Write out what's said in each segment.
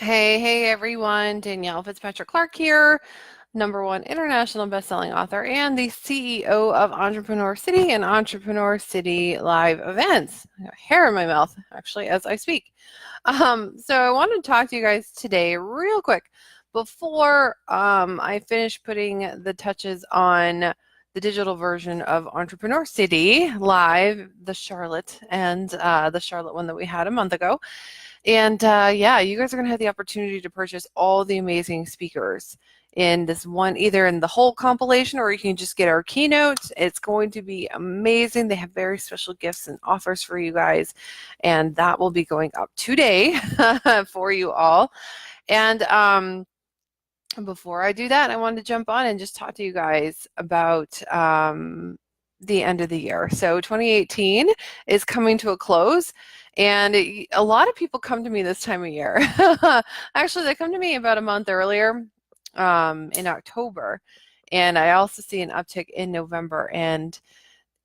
Hey everyone, Danielle Fitzpatrick Clark here, #1 international bestselling author and the CEO of Entrepreneur City and Entrepreneur City live events. I got hair in my mouth actually as I speak. So I wanted to talk to you guys today real quick before I finish putting the touches on the digital version of Entrepreneur City live, the Charlotte and the Charlotte one that we had a month ago. And yeah, you guys are going to have the opportunity to purchase all the amazing speakers in this one, either in the whole compilation or you can just get our keynotes. It's going to be amazing. They have very special gifts and offers for you guys, and that will be going up today for you all. And before I do that, I wanted to jump on and just talk to you guys about the end of the year. So 2018 is coming to a close, and a lot of people come to me this time of year. Actually, they come to me about a month earlier in October, and I also see an uptick in November. And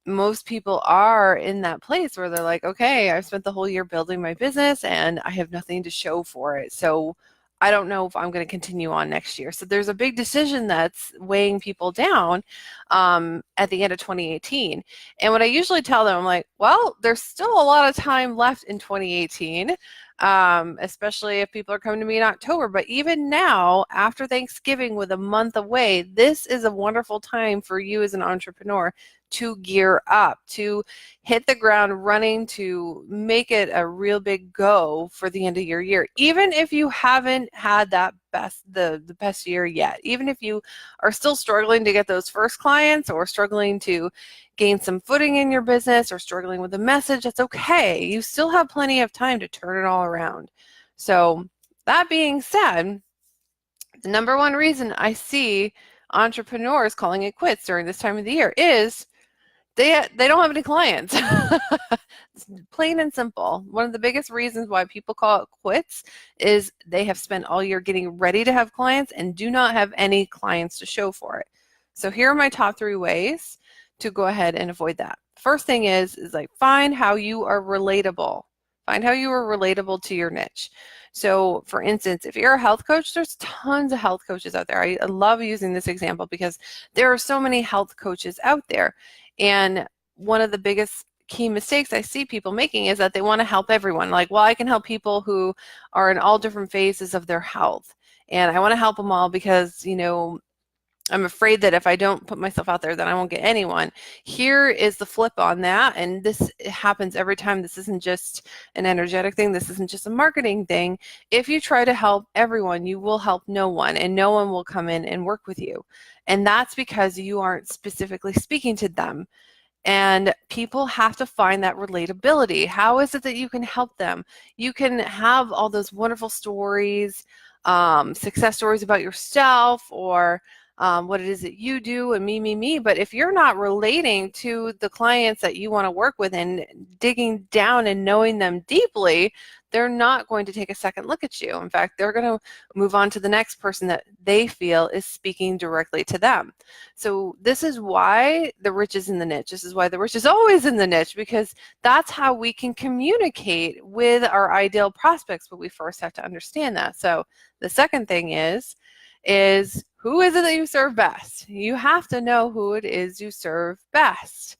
most people are in that place where they're like, okay, I've spent the whole year building my business and I have nothing to show for it. So I don't know if I'm going to continue on next year. So there's a big decision that's weighing people down at the end of 2018. And what I usually tell them, I'm like, well, there's still a lot of time left in 2018, especially if people are coming to me in October. But even now, after Thanksgiving with a month away, this is a wonderful time for you as an entrepreneur to gear up, to hit the ground running, to make it a real big go for the end of your year. Even if you haven't had the best year yet, even if you are still struggling to get those first clients or struggling to gain some footing in your business or struggling with the message, that's okay. You still have plenty of time to turn it all around. So that being said, the #1 reason I see entrepreneurs calling it quits during this time of the year is they don't have any clients. It's plain and simple. One of the biggest reasons why people call it quits is they have spent all year getting ready to have clients and do not have any clients to show for it. So here are my top 3 ways to go ahead and avoid that. First thing is like find how you are relatable. Find how you are relatable to your niche. So for instance, if you're a health coach, there's tons of health coaches out there. I love using this example because there are so many health coaches out there. And one of the biggest key mistakes I see people making is that they want to help everyone. Like, well, I can help people who are in all different phases of their health. And I want to help them all because, I'm afraid that if I don't put myself out there, then I won't get anyone. Here is the flip on that. And this happens every time. This isn't just an energetic thing. This isn't just a marketing thing. If you try to help everyone, you will help no one, and no one will come in and work with you. And that's because you aren't specifically speaking to them. And people have to find that relatability. How is it that you can help them? You can have all those wonderful stories, success stories about yourself, or what it is that you do, and me. But if you're not relating to the clients that you want to work with and digging down and knowing them deeply, they're not going to take a second look at you. In fact, they're going to move on to the next person that they feel is speaking directly to them. So this is why the rich is in the niche. This is why the rich is always in the niche, because that's how we can communicate with our ideal prospects, but we first have to understand that. So the second thing is who is it that you serve best? You have to know who it is you serve best.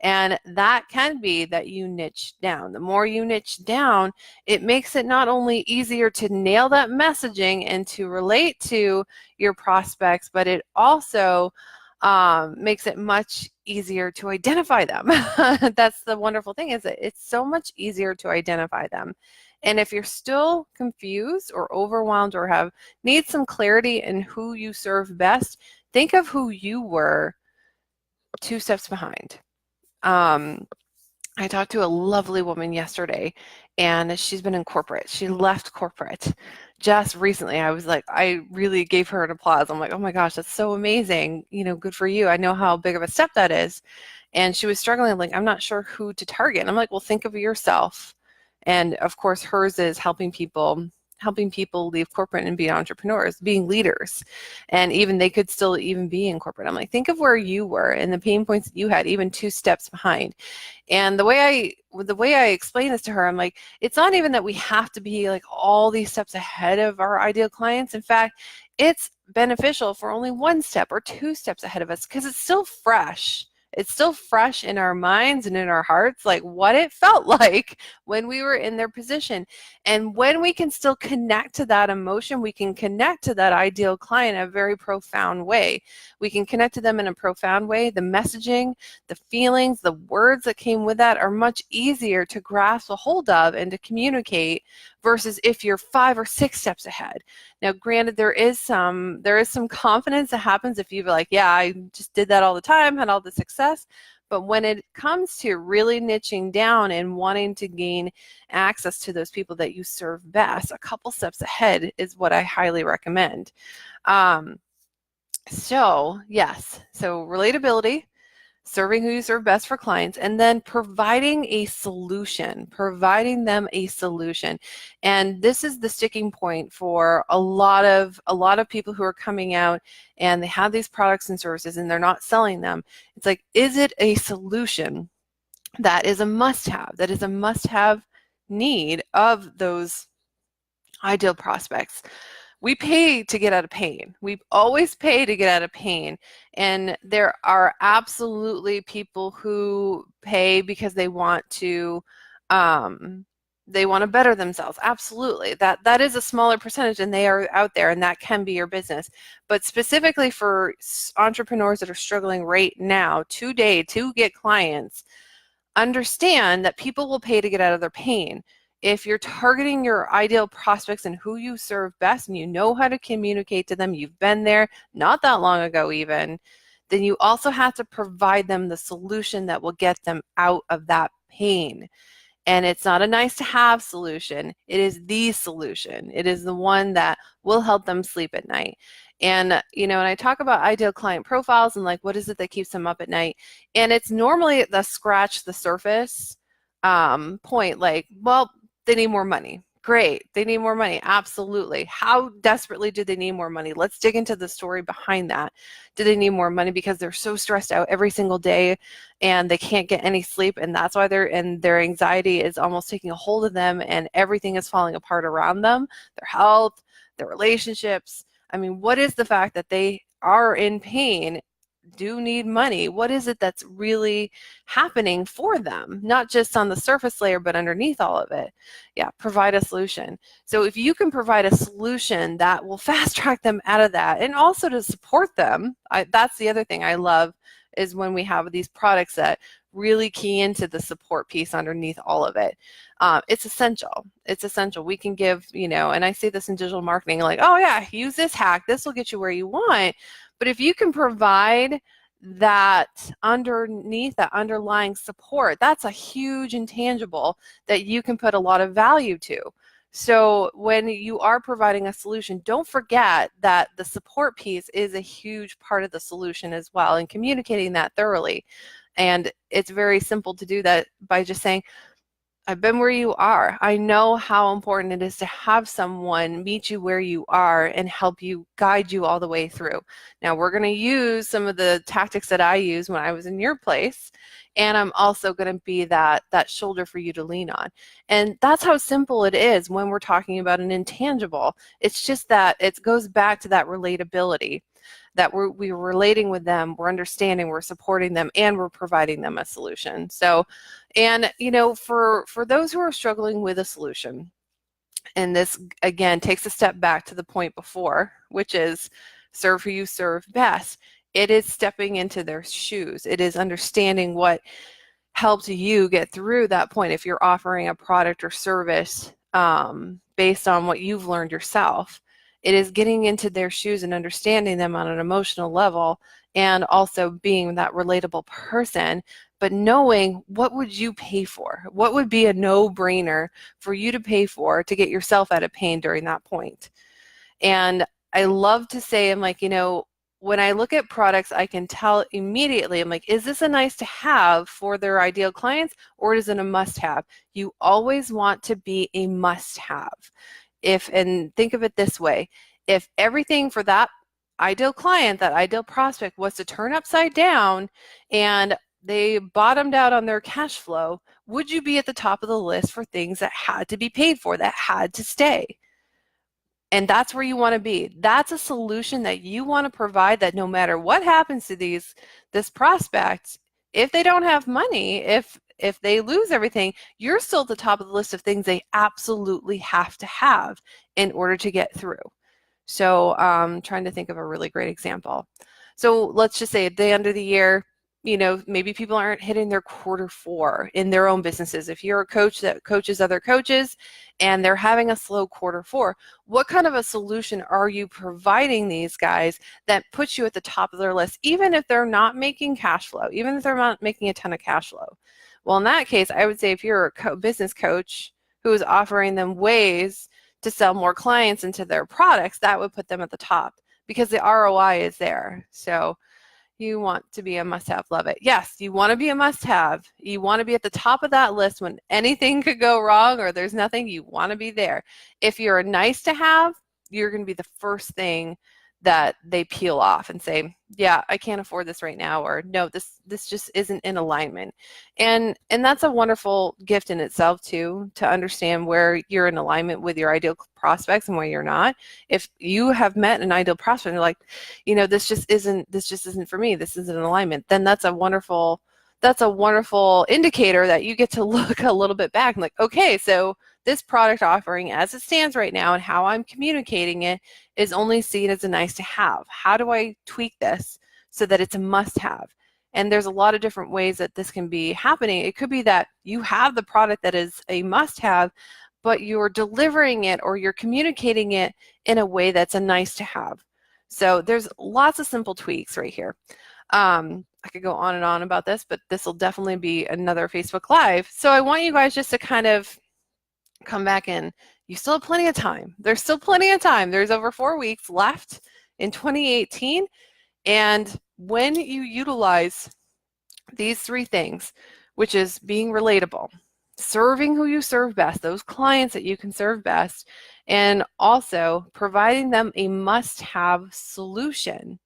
And that can be that you niche down. The more you niche down, it makes it not only easier to nail that messaging and to relate to your prospects, but it also makes it much easier to identify them. That's the wonderful thing, is that it's so much easier to identify them. And if you're still confused or overwhelmed or need some clarity in who you serve best, think of who you were 2 steps behind. I talked to a lovely woman yesterday, and she's been in corporate. She left corporate just recently. I really gave her an applause. I'm like, oh my gosh, that's so amazing. Good for you. I know how big of a step that is. And she was struggling, like, I'm not sure who to target. And I'm like, well, think of yourself. And of course, hers is helping people helping people leave corporate and be entrepreneurs, being leaders, and even they could still even be in corporate. I'm like, think of where you were and the pain points that you had, even 2 steps behind. And the way I explain this to her, I'm like, it's not even that we have to be like all these steps ahead of our ideal clients. In fact, it's beneficial for only 1 step or 2 steps ahead of us, because it's still fresh. It's still fresh in our minds and in our hearts, like what it felt like when we were in their position. And when we can still connect to that emotion, we can connect to that ideal client in a very profound way. We can connect to them in a profound way. The messaging, the feelings, the words that came with that are much easier to grasp a hold of and to communicate versus if you're 5 or 6 steps ahead. Now, granted, there is some confidence that happens if you're like, yeah, I just did that all the time, had all the success. But when it comes to really niching down and wanting to gain access to those people that you serve best, a couple steps ahead is what I highly recommend. So yes, so relatability, serving who you serve best for clients, and then providing them a solution. And this is the sticking point for a lot of people who are coming out and they have these products and services and they're not selling them. It's like, is it a solution that is a must-have need of those ideal prospects? We pay to get out of pain. We always pay to get out of pain. And there are absolutely people who pay because they want to better themselves. Absolutely. That is a smaller percentage, and they are out there, and that can be your business. But specifically for entrepreneurs that are struggling right now, today, to get clients, understand that people will pay to get out of their pain. If you're targeting your ideal prospects and who you serve best, and you know how to communicate to them, you've been there not that long ago even, then you also have to provide them the solution that will get them out of that pain. And it's not a nice to have solution. It is the solution. It is the one that will help them sleep at night. And, when I talk about ideal client profiles and like, what is it that keeps them up at night? And it's normally the scratch the surface point, like, well, they need more money. Great. They need more money. Absolutely. How desperately do they need more money? Let's dig into the story behind that. Do they need more money because they're so stressed out every single day and they can't get any sleep, and that's why their anxiety is almost taking a hold of them and everything is falling apart around them, their health, their relationships? I mean, what is the fact that they are in pain, do need money? What is it that's really happening for them? Not just on the surface layer, but underneath all of it. Yeah, provide a solution. So if you can provide a solution that will fast track them out of that, and also to support them, that's the other thing I love, is when we have these products that really key into the support piece underneath all of it. It's essential. It's essential. We can give, and I say this in digital marketing, like, oh yeah, use this hack. This will get you where you want. But if you can provide that underneath, that underlying support, that's a huge intangible that you can put a lot of value to. So when you are providing a solution, don't forget that the support piece is a huge part of the solution as well, and communicating that thoroughly. And it's very simple to do that by just saying, I've been where you are. I know how important it is to have someone meet you where you are and help you, guide you all the way through. Now, we're going to use some of the tactics that I used when I was in your place, and I'm also going to be that shoulder for you to lean on. And that's how simple it is when we're talking about an intangible. It's just that it goes back to that relatability, that we're relating with them, we're understanding, we're supporting them, and we're providing them a solution. So, and for those who are struggling with a solution, and this again takes a step back to the point before, which is serve who you serve best. It is stepping into their shoes. It is understanding what helped you get through that point. If you're offering a product or service based on what you've learned yourself, it is getting into their shoes and understanding them on an emotional level, and also being that relatable person, but knowing what would you pay for? What would be a no-brainer for you to pay for to get yourself out of pain during that point? And I love to say, I'm like, when I look at products, I can tell immediately, I'm like, is this a nice to have for their ideal clients, or is it a must have? You always want to be a must have. and think of it this way, if everything for that ideal client, that ideal prospect was to turn upside down and they bottomed out on their cash flow, would you be at the top of the list for things that had to be paid for, that had to stay? And that's where you want to be. That's a solution that you want to provide, that no matter what happens to this prospect, if they don't have money, if they lose everything, you're still at the top of the list of things they absolutely have to have in order to get through. So trying to think of a really great example. So let's just say at the end of the year, maybe people aren't hitting their Q4 in their own businesses. If you're a coach that coaches other coaches and they're having a slow Q4, what kind of a solution are you providing these guys that puts you at the top of their list, even if they're not making cash flow, even if they're not making a ton of cash flow? Well, in that case, I would say if you're a business coach who is offering them ways to sell more clients into their products, that would put them at the top because the ROI is there. So you want to be a must-have. Love it. Yes, you want to be a must-have. You want to be at the top of that list when anything could go wrong or there's nothing. You want to be there. If you're a nice-to-have, you're going to be the first thing that they peel off and say, yeah, I can't afford this right now, or no, this just isn't in alignment. And that's a wonderful gift in itself too, to understand where you're in alignment with your ideal prospects and where you're not. If you have met an ideal prospect and you're like, this just isn't for me, this isn't in alignment, then that's a wonderful indicator that you get to look a little bit back and like, okay, so this product offering as it stands right now and how I'm communicating it is only seen as a nice to have. How do I tweak this so that it's a must have? And there's a lot of different ways that this can be happening. It could be that you have the product that is a must have, but you're delivering it or you're communicating it in a way that's a nice to have. So there's lots of simple tweaks right here. I could go on and on about this, but this will definitely be another Facebook Live. So I want you guys just to kind of come back in. You still have plenty of time. There's still plenty of time. There's over 4 weeks left in 2018. And when you utilize these 3 things, which is being relatable, serving who you serve best, those clients that you can serve best, and also providing them a must-have solution,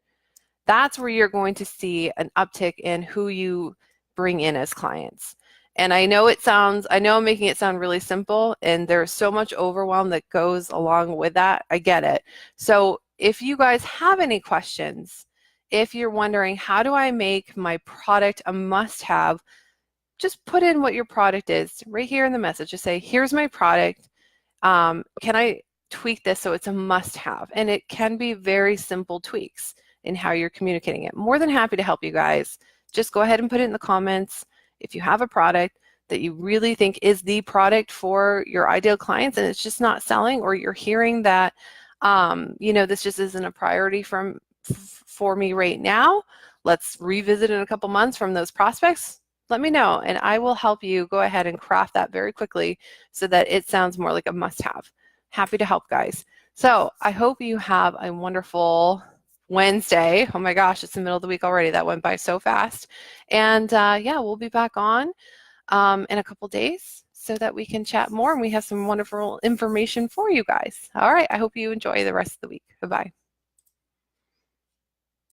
that's where you're going to see an uptick in who you bring in as clients. And I know I'm making it sound really simple, and there's so much overwhelm that goes along with that. I get it. So if you guys have any questions, if you're wondering, how do I make my product a must-have, just put in what your product is right here in the message. Just say, here's my product. Can I tweak this so it's a must-have? And it can be very simple tweaks in how you're communicating it. More than happy to help you guys. Just go ahead and put it in the comments. If you have a product that you really think is the product for your ideal clients and it's just not selling, or you're hearing that, this just isn't a priority for me right now, let's revisit in a couple months from those prospects, let me know and I will help you go ahead and craft that very quickly so that it sounds more like a must-have. Happy to help, guys. So I hope you have a wonderful Wednesday. Oh my gosh, it's the middle of the week already. That went by so fast. And yeah, we'll be back on in a couple days so that we can chat more and we have some wonderful information for you guys. All right, I hope you enjoy the rest of the week. Bye-bye.